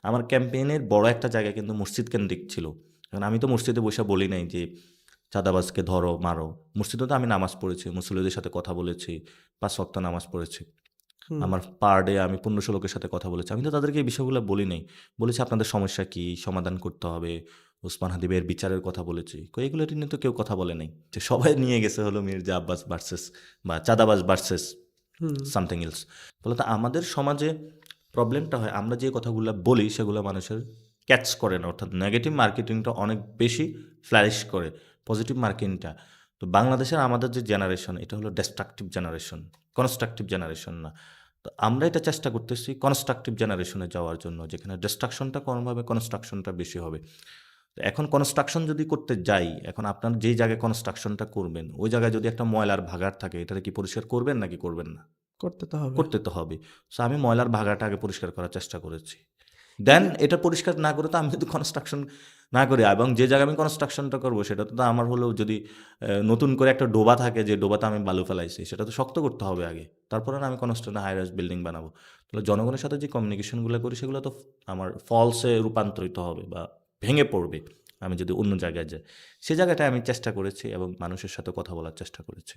আমার ক্যাম্পেইনের বড় একটা জায়গা কিন্তু মসজিদ কেন্দ্রিক ছিল। কারণ আমি তো মসজিদে বসে বলি নাই যে চাঁদাবাজকে ধরো মারো। মসজিদে তো আমি নামাজ পড়েছি, মুসল্লিদের সাথে কথা বলেছি, 5 ওয়াক্ত নামাজ পড়েছি। হুম। আমার পার ডে আমি 1500 লোকের সাথে কথা বলেছি। আমি তো তাদেরকে এই বিষয়গুলো বলি নাই। বলেছি আপনাদের সমস্যা কী, সমাধান করতে হবে। ওসমান হাদিবের বিচারের কথা বলেছি। এগুলো নিয়ে তো কেউ কথা বলে নাই। যে সবাই নিয়ে গেছে হলো মির্জা আব্বাস ভার্সেস বা চাঁদাবাজ ভার্সেস হুম। Something else. ফলত আমাদের সমাজে প্রবলেমটা হয় আমরা যে কথাগুলো বলি সেগুলো মানুষের ক্যাচ করে না, অর্থাৎ নেগেটিভ মার্কেটিংটা অনেক বেশি ফ্লারিশ করে পজিটিভ মার্কেটিংটা। তো বাংলাদেশের আমাদের যে জেনারেশন এটা হলো ডিস্ট্রাকটিভ জেনারেশন, কনস্ট্রাকটিভ জেনারেশন না। তো আমরা এটা চেষ্টা করতেছি কনস্ট্রাকটিভ জেনারেশনে যাওয়ার জন্য, যেখানে ডিস্ট্রাকশনটা কম হবে, কনস্ট্রাকশনটা বেশি হবে। তো এখন কনস্ট্রাকশন যদি করতে যাই, এখন আপনার যেই জায়গায় কনস্ট্রাকশনটা করবেন ওই জায়গায় যদি একটা ময়লার ভাগাড় থাকে, এটাকে কি পরিষ্কার করবেন নাকি করবেন না? করতে তো হবে। করতে তো হবে। সো আমি ময়লার ভাগাটা আগে পরিষ্কার করার চেষ্টা করেছি। এই দেন যে এটা পরিষ্কার না করে তো আমি যদি কনস্ট্রাকশন না করি, এবং যে জায়গায় আমি কনস্ট্রাকশনটা করবো সেটা তো আমার হলো যদি নতুন করে একটা ডোবা থাকে যে ডোবাতে আমি বালু ফেলাইছি সেটা তো শক্ত করতে হবে আগে। তারপরে না আমি কনস্ট্রাকশন হাই রাইজ বিল্ডিং বানাবো। তাহলে জনগণের সাথে যে কমিউনিকেশনগুলো করি সেগুলো তো আমার ফলসে রূপান্তরিত হবে বা ভেঙে পড়বে আমি যদি অন্য জায়গায় যাই। সে জায়গাটায় আমি চেষ্টা করেছি এবং মানুষের সাথে কথা বলার চেষ্টা করেছি।